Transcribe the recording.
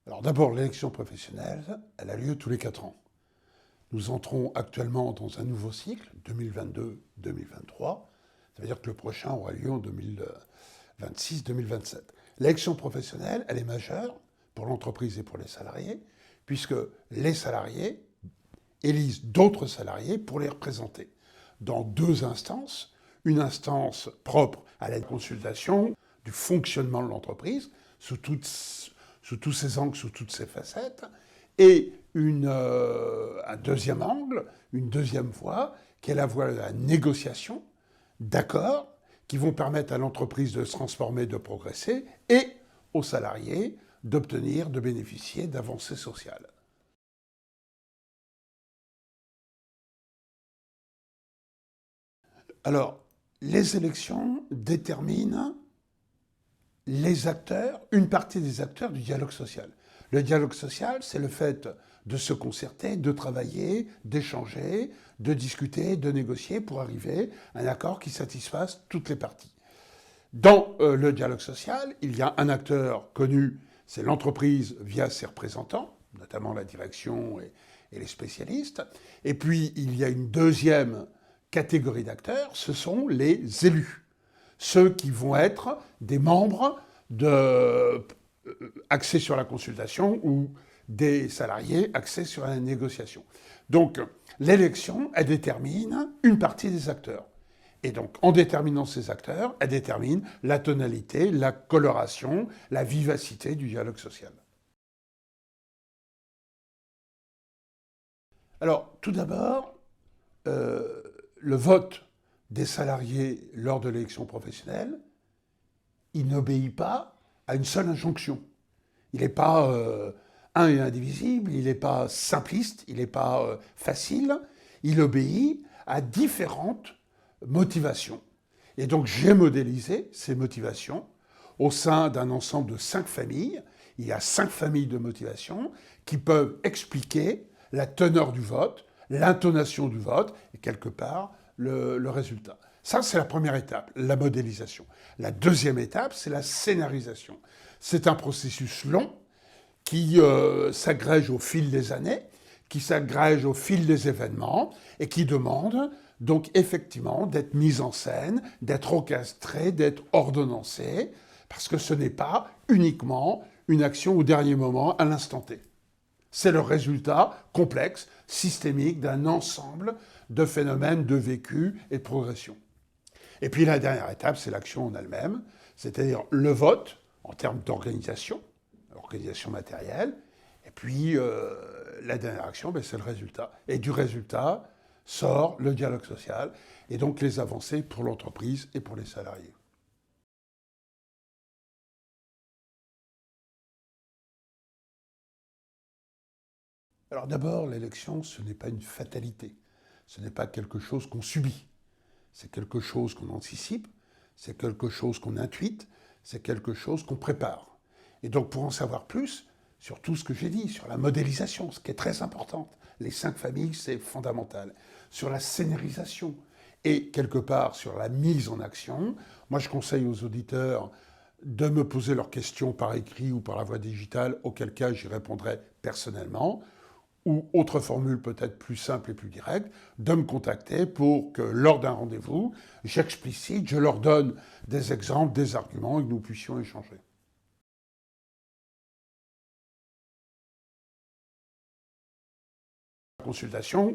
Alors d'abord, l'élection professionnelle, elle a lieu tous les 4 ans. Nous entrons actuellement dans un nouveau cycle, 2022-2023. Ça veut dire que le prochain aura lieu en 2026-2027. L'élection professionnelle, elle est majeure pour l'entreprise et pour les salariés, puisque les salariés élisent d'autres salariés pour les représenter dans 2 instances. Une instance propre à la consultation du fonctionnement de l'entreprise, sous tous ses angles, sous toutes ses facettes, et un deuxième angle, une deuxième voie, qui est la voie de la négociation d'accords qui vont permettre à l'entreprise de se transformer, de progresser, et aux salariés d'obtenir, de bénéficier d'avancées sociales. Alors, les élections déterminent les acteurs, une partie des acteurs du dialogue social. Le dialogue social, c'est le fait de se concerter, de travailler, d'échanger, de discuter, de négocier pour arriver à un accord qui satisfasse toutes les parties. Dans le dialogue social, il y a un acteur connu, c'est l'entreprise via ses représentants, notamment la direction et les spécialistes. Et puis, il y a une deuxième catégorie d'acteurs, ce sont les élus. Ceux qui vont être des membres axés sur la consultation ou des salariés axés sur la négociation. Donc, l'élection, elle détermine une partie des acteurs. Et donc, en déterminant ces acteurs, elle détermine la tonalité, la coloration, la vivacité du dialogue social. Alors, tout d'abord, le vote des salariés lors de l'élection professionnelle, il n'obéit pas à une seule injonction. Il n'est pas un et indivisible, il n'est pas simpliste, il n'est pas facile, il obéit à différentes motivations. Et donc j'ai modélisé ces motivations au sein d'un ensemble de 5 familles. Il y a 5 familles de motivations qui peuvent expliquer la teneur du vote, l'intonation du vote et quelque part le résultat. Ça, c'est la première étape, la modélisation. La deuxième étape, c'est la scénarisation. C'est un processus long qui s'agrège au fil des années, qui s'agrège au fil des événements et qui demande donc effectivement d'être mis en scène, d'être orchestré, d'être ordonnancé, parce que ce n'est pas uniquement une action au dernier moment, à l'instant T. C'est le résultat complexe, systémique d'un ensemble de phénomènes de vécu et de progression. Et puis la dernière étape, c'est l'action en elle-même, c'est-à-dire le vote en termes d'organisation, organisation matérielle, et puis la dernière action, c'est le résultat. Et du résultat sort le dialogue social, et donc les avancées pour l'entreprise et pour les salariés. Alors d'abord, l'élection, ce n'est pas une fatalité, ce n'est pas quelque chose qu'on subit. C'est quelque chose qu'on anticipe, c'est quelque chose qu'on intuite, c'est quelque chose qu'on prépare. Et donc pour en savoir plus sur tout ce que j'ai dit, sur la modélisation, ce qui est très important, les 5 familles, c'est fondamental, sur la scénarisation et quelque part sur la mise en action, moi je conseille aux auditeurs de me poser leurs questions par écrit ou par la voie digitale, auquel cas j'y répondrai personnellement, ou autre formule peut-être plus simple et plus directe, de me contacter pour que lors d'un rendez-vous, j'explicite, je leur donne des exemples, des arguments et que nous puissions échanger. Consultation